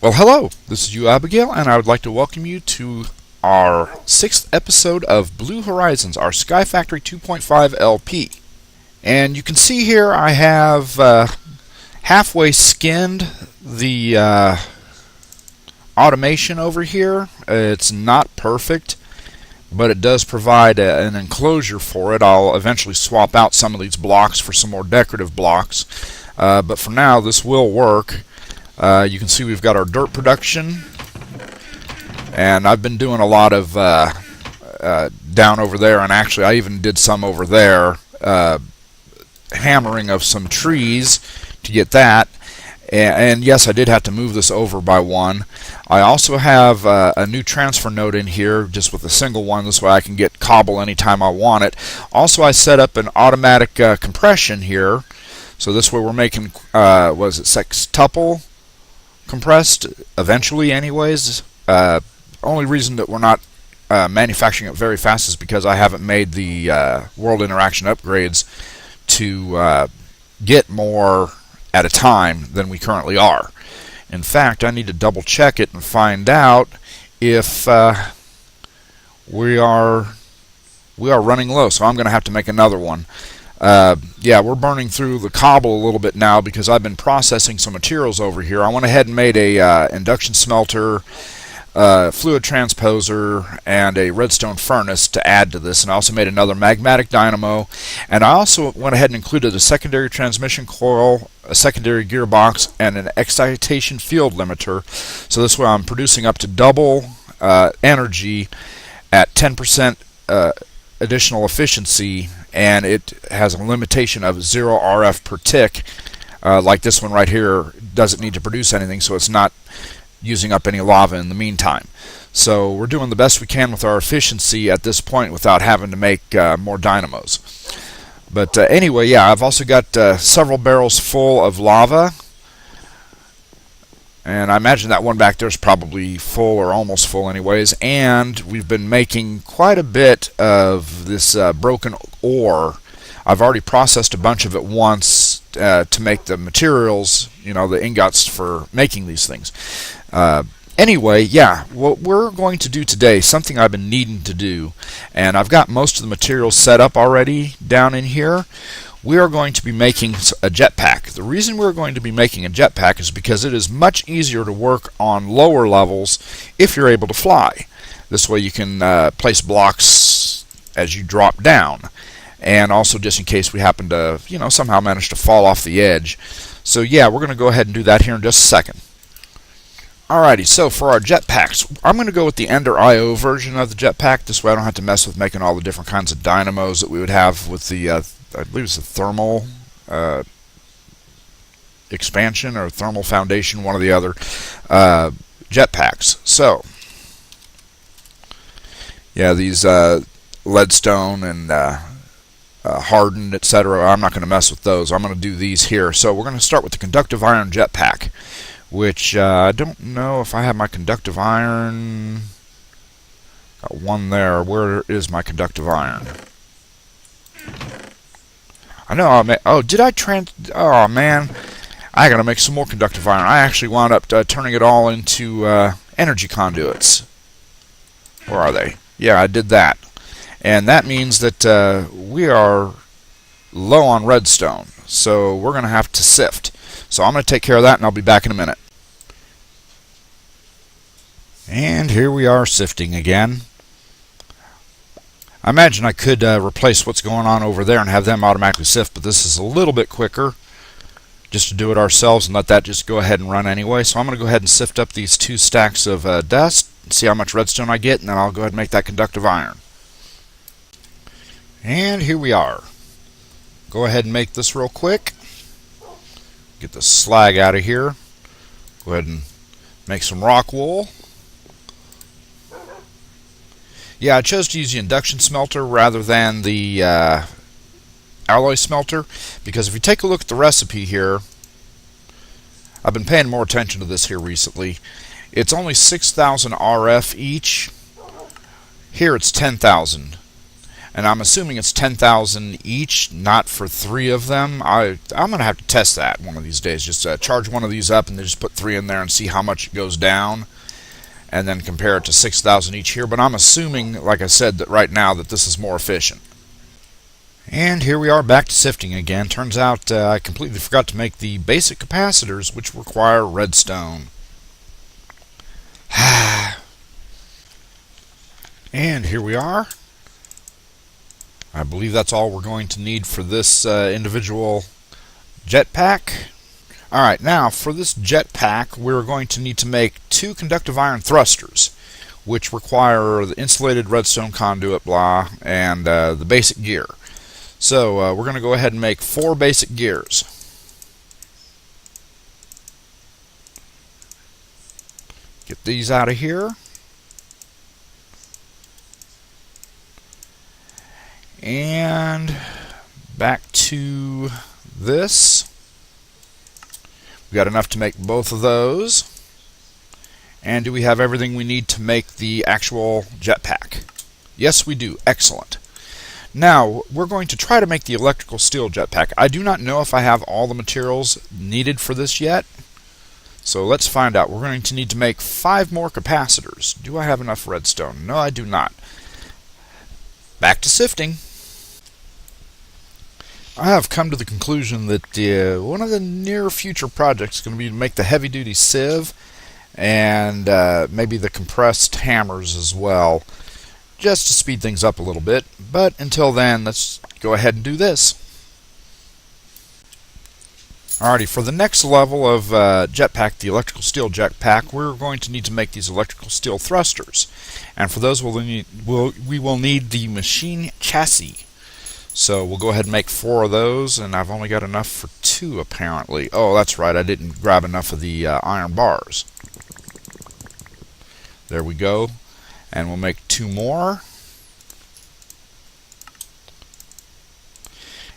Well, hello, this is UOAbigail, and I would like to welcome you to our 6th episode of Blue Horizons, our Sky Factory 2.5 LP. And you can see here I have halfway skinned the automation over here. It's not perfect, but it does provide an enclosure for it. I'll eventually swap out some of these blocks for some more decorative blocks, but for now this will work. You can see we've got our dirt production, and I've been doing a lot of down over there, and actually I even did some over there, hammering of some trees to get that. And yes, I did have to move this over by one. I also have a new transfer node in here just with a single one, this way I can get cobble anytime I want it. Also, I set up an automatic compression here, so this way we're making was it sextuple compressed eventually anyways. Only reason that we're not manufacturing it very fast is because I haven't made the world interaction upgrades to get more at a time than we currently are. In fact, I need to double check it and find out if we are running low, so I'm going to have to make another one. Yeah, we're burning through the cobble a little bit now because I've been processing some materials over here. I went ahead and made a induction smelter, fluid transposer, and a redstone furnace to add to this, and I also made another magmatic dynamo, and I also went ahead and included a secondary transmission coil, a secondary gearbox, and an excitation field limiter, so this way I'm producing up to double energy at 10% additional efficiency, and it has a limitation of 0 RF per tick. Like this one right here doesn't need to produce anything, so it's not using up any lava in the meantime. So we're doing the best we can with our efficiency at this point without having to make more dynamos. But anyway, yeah, I've also got several barrels full of lava, and I imagine that one back there is probably full or almost full anyways, and we've been making quite a bit of this broken ore. I've already processed a bunch of it once to make the materials, the ingots for making these things. Anyway, yeah, what we're going to do today, something I've been needing to do, and I've got most of the materials set up already down in here. We are going to be making a jetpack. The reason we're going to be making a jetpack is because it is much easier to work on lower levels if you're able to fly. This way you can place blocks as you drop down, and also just in case we happen to, somehow manage to fall off the edge. So yeah, we're going to go ahead and do that here in just a second. Alrighty, so for our jetpacks, I'm going to go with the Ender IO version of the jetpack. This way I don't have to mess with making all the different kinds of dynamos that we would have with the, I believe it's a thermal expansion or thermal foundation, one or the other, jetpacks. So, yeah, these leadstone and hardened, etc., I'm not going to mess with those. I'm going to do these here. So we're going to start with the conductive iron jetpack, which I don't know if I have my conductive iron. Got one there. Where is my conductive iron? I know I made. Oh, did I oh man, I gotta make some more conductive iron. I actually wound up turning it all into energy conduits. Where are they? Yeah, I did that, and that means that we are low on redstone, so we're gonna have to sift. So I'm gonna take care of that, and I'll be back in a minute. And here we are sifting again. I imagine I could replace what's going on over there and have them automatically sift, but this is a little bit quicker just to do it ourselves and let that just go ahead and run anyway. So I'm going to go ahead and sift up these 2 stacks of dust and see how much redstone I get, and then I'll go ahead and make that conductive iron. And here we are. Go ahead and make this real quick. Get the slag out of here. Go ahead and make some rock wool. Yeah, I chose to use the induction smelter rather than the alloy smelter, because if you take a look at the recipe here, I've been paying more attention to this here recently. It's only 6,000 RF each. Here it's 10,000. and I'm assuming it's 10,000 each, not for 3 of them. I'm going to have to test that one of these days. Just charge one of these up and then just put 3 in there and see how much it goes down, and then compare it to 6,000 each here. But I'm assuming, like I said, that right now that this is more efficient. And here we are back to sifting again. Turns out I completely forgot to make the basic capacitors, which require redstone. And here we are. I believe that's all we're going to need for this individual jetpack. Alright, now for this jetpack we're going to need to make 2 conductive iron thrusters, which require the insulated redstone conduit, blah, and the basic gear. So we're going to go ahead and make 4 basic gears. Get these out of here. And back to this. We got enough to make both of those. And do we have everything we need to make the actual jetpack? Yes, we do. Excellent. Now, we're going to try to make the electrical steel jetpack. I do not know if I have all the materials needed for this yet. So let's find out. We're going to need to make 5 more capacitors. Do I have enough redstone? No, I do not. Back to sifting. I have come to the conclusion that one of the near future projects is going to be to make the heavy-duty sieve and maybe the compressed hammers as well, just to speed things up a little bit. But until then, let's go ahead and do this. Alrighty, for the next level of jetpack, the electrical steel jetpack, we're going to need to make these electrical steel thrusters. And for those, we will need the machine chassis. So we'll go ahead and make 4 of those, and I've only got enough for 2 apparently. Oh, that's right, I didn't grab enough of the iron bars. There we go. And we'll make 2 more.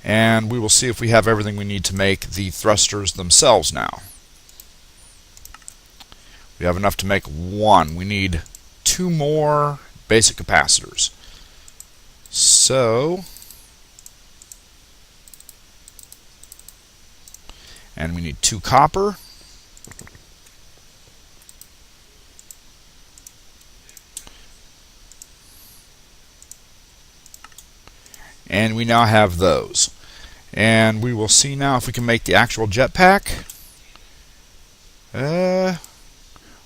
And we will see if we have everything we need to make the thrusters themselves now. We have enough to make 1. We need 2 more basic capacitors. So, and we need 2 copper. And we now have those. And we will see now if we can make the actual jetpack.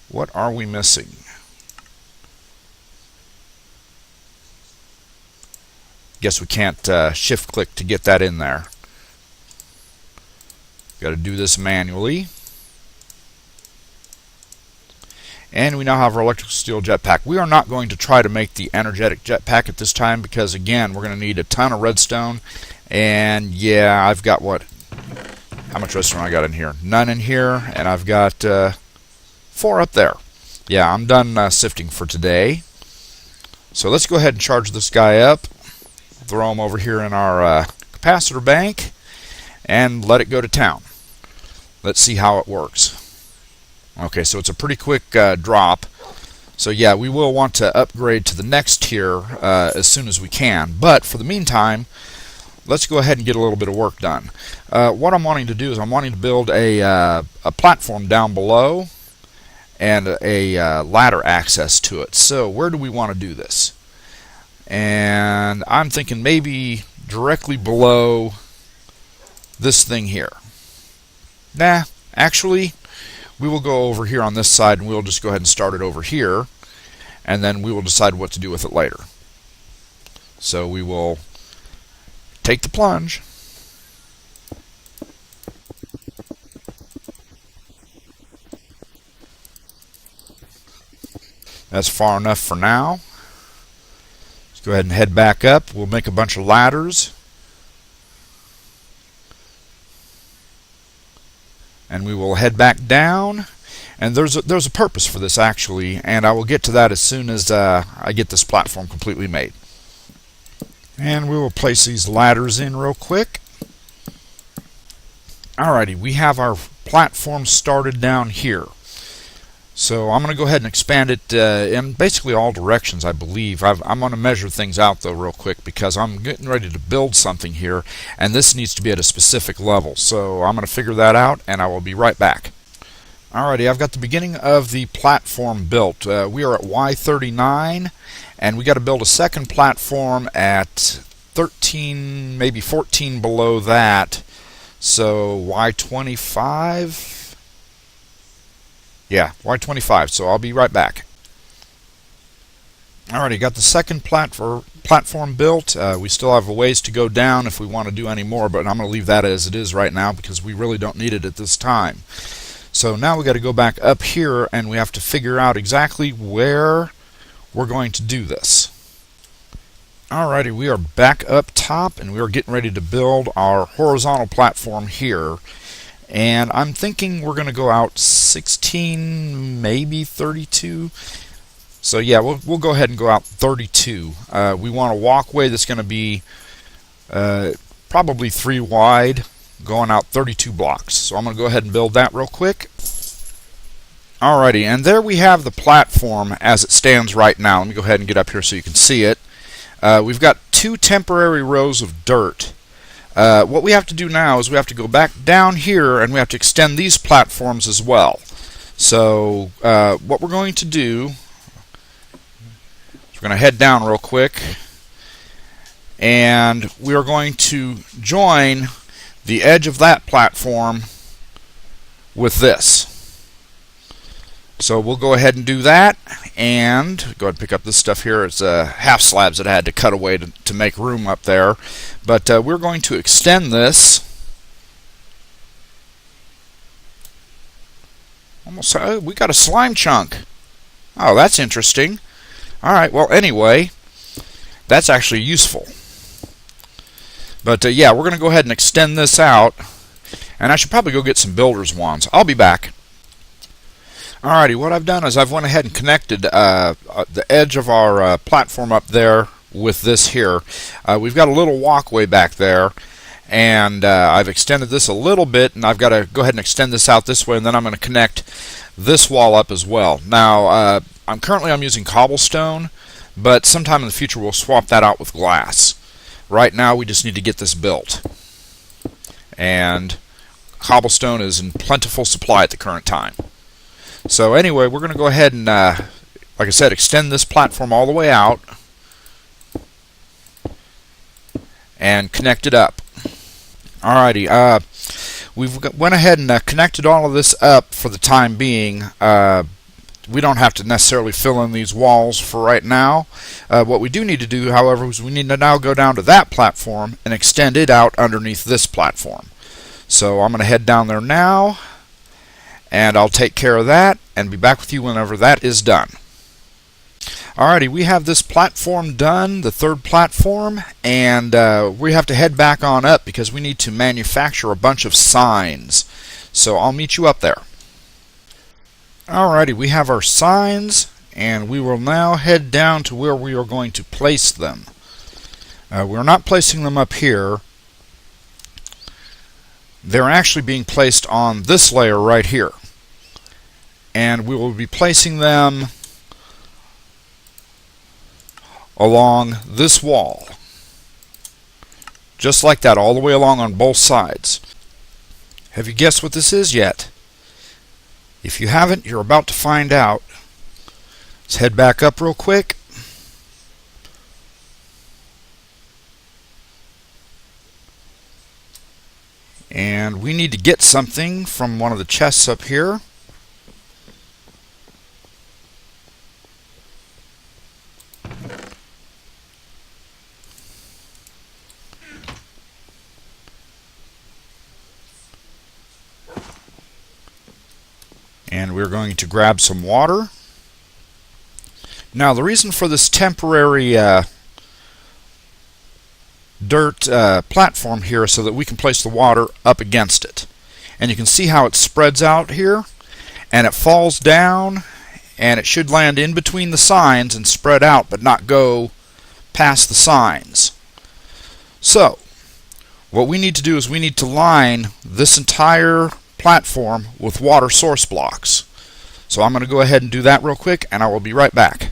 What are we missing? Guess we can't shift click to get that in there. Got to do this manually. And we now have our electrical steel jetpack. We are not going to try to make the energetic jetpack at this time because, again, we're going to need a ton of redstone. And yeah, I've got what? How much redstone I got in here? None in here, and I've got 4 up there. Yeah, I'm done sifting for today. So let's go ahead and charge this guy up. Throw him over here in our capacitor bank and let it go to town. Let's see how it works. Okay, so it's a pretty quick drop. So yeah, we will want to upgrade to the next tier as soon as we can. But for the meantime, let's go ahead and get a little bit of work done. What I'm wanting to do is I'm wanting to build a platform down below and a ladder access to it. So where do we want to do this? And I'm thinking maybe directly below this thing here. Nah, actually, we will go over here on this side and we'll just go ahead and start it over here, and then we will decide what to do with it later. So we will take the plunge. That's far enough for now. Let's go ahead and head back up. We'll make a bunch of ladders. And we will head back down. And there's a purpose for this, actually, and I will get to that as soon as I get this platform completely made. And we will place these ladders in real quick. Alrighty, we have our platform started down here. So I'm going to go ahead and expand it in basically all directions, I believe. I'm going to measure things out though real quick because I'm getting ready to build something here, and this needs to be at a specific level. So I'm going to figure that out, and I will be right back. Alrighty, I've got the beginning of the platform built. We are at Y39, and we got to build a second platform at 13, maybe 14 below that. So Y25. Yeah, Y25, so I'll be right back. Alrighty, got the second platform built. We still have a ways to go down if we want to do any more, but I'm going to leave that as it is right now because we really don't need it at this time. So now we got to go back up here and we have to figure out exactly where we're going to do this. Alrighty, we are back up top and we are getting ready to build our horizontal platform here. And I'm thinking we're going to go out 16, maybe 32. So yeah, we'll go ahead and go out 32. We want a walkway that's going to be probably 3 wide, going out 32 blocks. So I'm going to go ahead and build that real quick. Alrighty, and there we have the platform as it stands right now. Let me go ahead and get up here so you can see it. We've got 2 temporary rows of dirt. What we have to do now is we have to go back down here and we have to extend these platforms as well. So what we're going to do is we're going to head down real quick and we are going to join the edge of that platform with this. So we'll go ahead and do that and go ahead and pick up this stuff here. It's half slabs that I had to cut away to make room up there. But we're going to extend this. Almost, we got a slime chunk. Oh, that's interesting. Alright, well anyway, that's actually useful. But yeah, we're going to go ahead and extend this out. And I should probably go get some builder's wands. I'll be back. Alrighty, what I've done is I've went ahead and connected the edge of our platform up there with this here. We've got a little walkway back there, and I've extended this a little bit, and I've got to go ahead and extend this out this way, and then I'm going to connect this wall up as well. Now, I'm using cobblestone, but sometime in the future we'll swap that out with glass. Right now we just need to get this built, and cobblestone is in plentiful supply at the current time. So anyway, we're going to go ahead and, like I said, extend this platform all the way out and connect it up. Alrighty, we've went ahead and connected all of this up for the time being. We don't have to necessarily fill in these walls for right now. What we do need to do, however, is we need to now go down to that platform and extend it out underneath this platform. So I'm going to head down there now, and I'll take care of that and be back with you whenever that is done. Alrighty, we have this platform done, the third platform, and we have to head back on up because we need to manufacture a bunch of signs. So I'll meet you up there. Alrighty, we have our signs, and we will now head down to where we are going to place them. We're not placing them up here. They're actually being placed on this layer right here. And we will be placing them along this wall. Just like that, all the way along on both sides. Have you guessed what this is yet? If you haven't, you're about to find out. Let's head back up real quick. And we need to get something from one of the chests up here. And we're going to grab some water. Now the reason for this temporary dirt platform here is so that we can place the water up against it. And you can see how it spreads out here, and it falls down, and it should land in between the signs and spread out but not go past the signs. So what we need to do is we need to line this entire platform with water source blocks. So I'm going to go ahead and do that real quick, and I will be right back.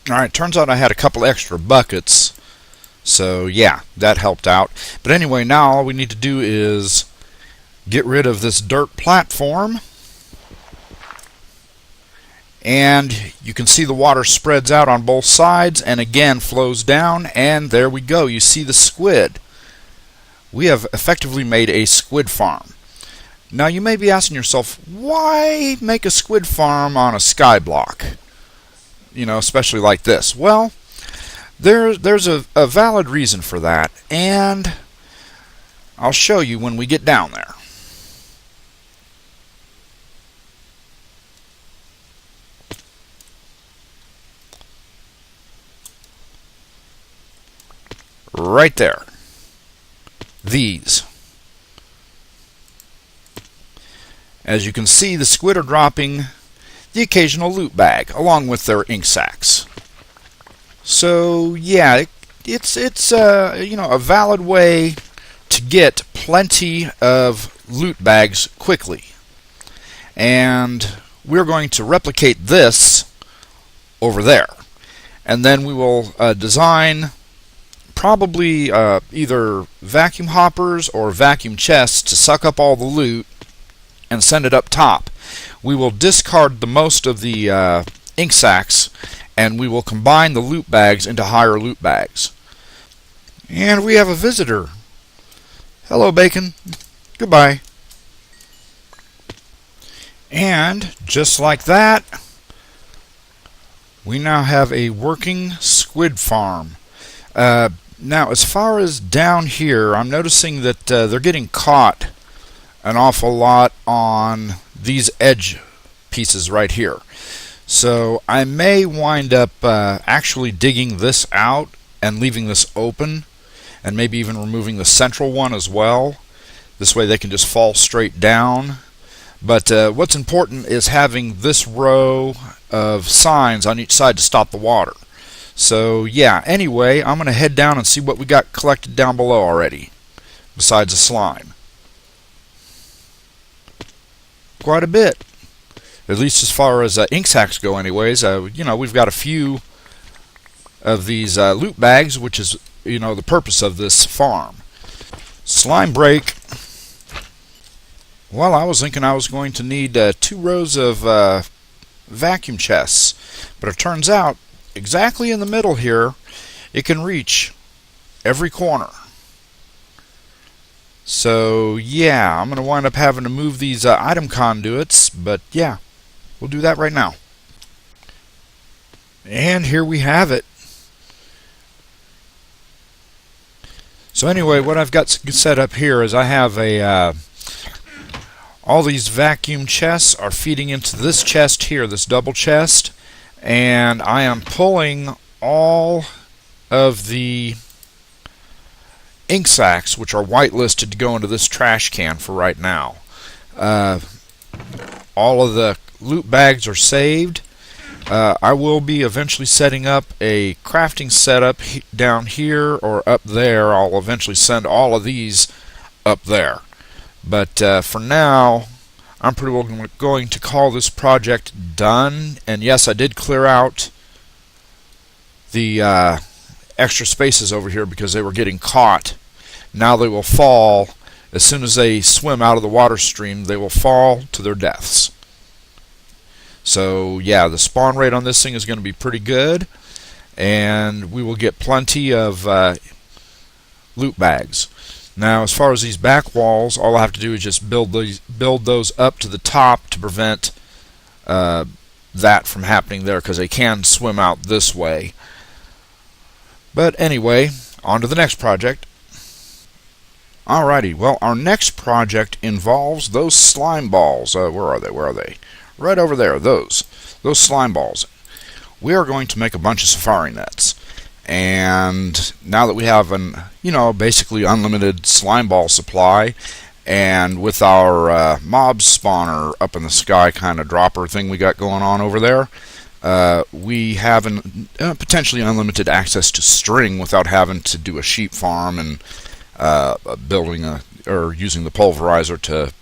Alright, turns out I had a couple extra buckets, so yeah, that helped out. But anyway, now all we need to do is get rid of this dirt platform, and you can see the water spreads out on both sides and again flows down, and there we go. You see the squid. We have effectively made a squid farm. Now you may be asking yourself, why make a squid farm on a sky block? You know, especially like this. Well, there's a valid reason for that, and I'll show you when we get down there. Right there. These. As you can see, the squid are dropping the occasional loot bag along with their ink sacs. So yeah, it's you know, a valid way to get plenty of loot bags quickly. And we're going to replicate this over there, and then we will design probably either vacuum hoppers or vacuum chests to suck up all the loot and send it up top. We will discard the most of the ink sacs, and we will combine the loot bags into higher loot bags. And we have a visitor. Hello, Bacon. Goodbye. And just like that, we now have a working squid farm. Now, as far as down here, I'm noticing that they're getting caught an awful lot on these edge pieces right here. So I may wind up actually digging this out and leaving this open, and maybe even removing the central one as well. This way they can just fall straight down. But what's important is having this row of signs on each side to stop the water. So yeah, anyway, I'm going to head down and see what we got collected down below already, besides the slime. Quite a bit, at least as far as ink sacs go anyways. You know, we've got a few of these loot bags, which is, you know, the purpose of this farm. Slime break. Well, I was thinking I was going to need 2 rows of vacuum chests, but it turns out exactly in the middle here it can reach every corner. So yeah, I'm going to wind up having to move these item conduits, but yeah, we'll do that right now. And here we have it. So anyway, what I've got set up here is I have a all these vacuum chests are feeding into this chest here, this double chest, and I am pulling all of the ink sacs, which are whitelisted, to go into this trash can for right now. All of the loot bags are saved. I will be eventually setting up a crafting setup down here or up there. I'll eventually send all of these up there. But for now, I'm pretty well going to call this project done. And yes, I did clear out the extra spaces over here because they were getting caught. Now they will fall. As soon as they swim out of the water stream, they will fall to their deaths. So yeah, the spawn rate on this thing is going to be pretty good, and we will get plenty of loot bags. Now, as far as these back walls, all I have to do is just build those up to the top to prevent that from happening there, because they can swim out this way. But anyway, on to the next project. Alrighty, well, our next project involves those slime balls. Where are they? Where are they? Right over there, those slime balls. We are going to make a bunch of safari nets. And now that we have an, basically unlimited slime ball supply, and with our mob spawner up in the sky kind of dropper thing we got going on over there, we have potentially unlimited access to string without having to do a sheep farm and building or using the pulverizer to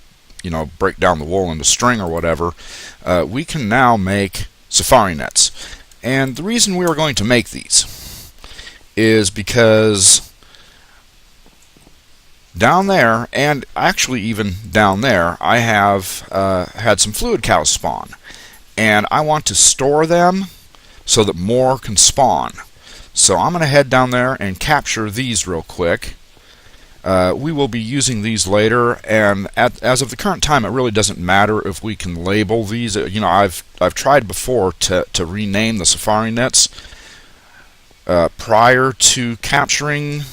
break down the wool into string or whatever, we can now make safari nets. And the reason we are going to make these is because down there, and actually even down there, I have had some fluid cows spawn, and I want to store them so that more can spawn. So I'm going to head down there and capture these real quick. We will be using these later, and as of the current time, it really doesn't matter if we can label these. I've tried before to rename the safari nets prior to capturing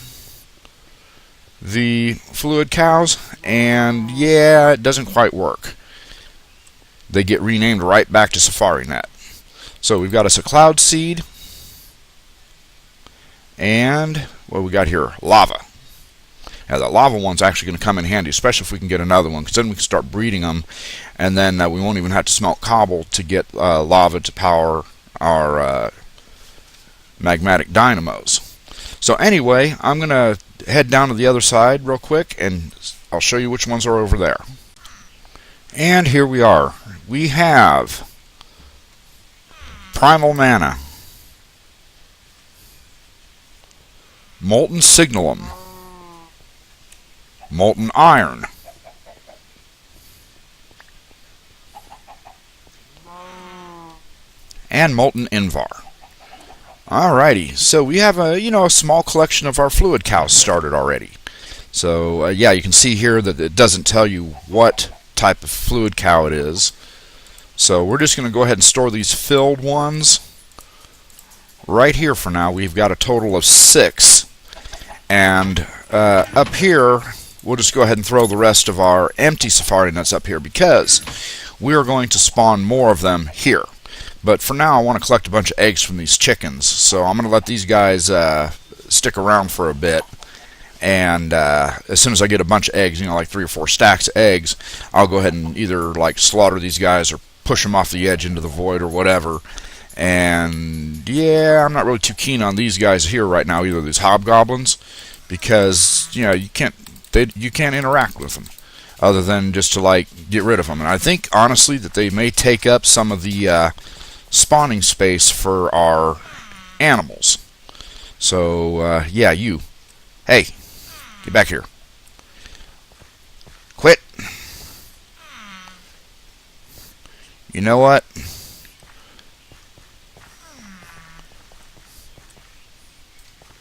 the fluid cows, and yeah, it doesn't quite work. They get renamed right back to safari net. So we've got us a cloud seed, and what we got here? Lava. Now that lava one's actually going to come in handy, especially if we can get another one, because then we can start breeding them, and then we won't even have to smelt cobble to get lava to power our magmatic dynamos. So anyway, I'm going to head down to the other side real quick, and I'll show you which ones are over there. And here we are. We have Primal Mana, Molten Signalum, Molten Iron, and Molten Invar. Alrighty, so we have a small collection of our fluid cows started already. So yeah, you can see here that it doesn't tell you what type of fluid cow it is. So we're just going to go ahead and store these filled ones right here for now. We've got a total of 6, and up here we'll just go ahead and throw the rest of our empty safari nets up here, because we are going to spawn more of them here. But for now, I want to collect a bunch of eggs from these chickens, so I'm going to let these guys stick around for a bit. And as soon as I get a bunch of eggs, like 3 or 4 stacks of eggs, I'll go ahead and either slaughter these guys or push them off the edge into the void or whatever. And yeah, I'm not really too keen on these guys here right now, either these hobgoblins, because you can't interact with them other than just to get rid of them. And I think honestly that they may take up some of the spawning space for our animals. So yeah, hey, get back here. Quit. You know what?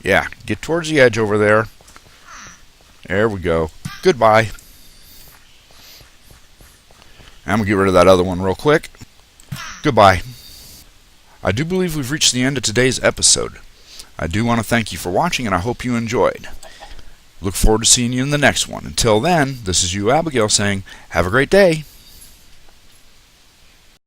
Yeah, get towards the edge over there. There we go. Goodbye. I'm going to get rid of that other one real quick. Goodbye. I do believe we've reached the end of today's episode. I do want to thank you for watching, and I hope you enjoyed. Look forward to seeing you in the next one. Until then, this is UOAbigail saying, have a great day.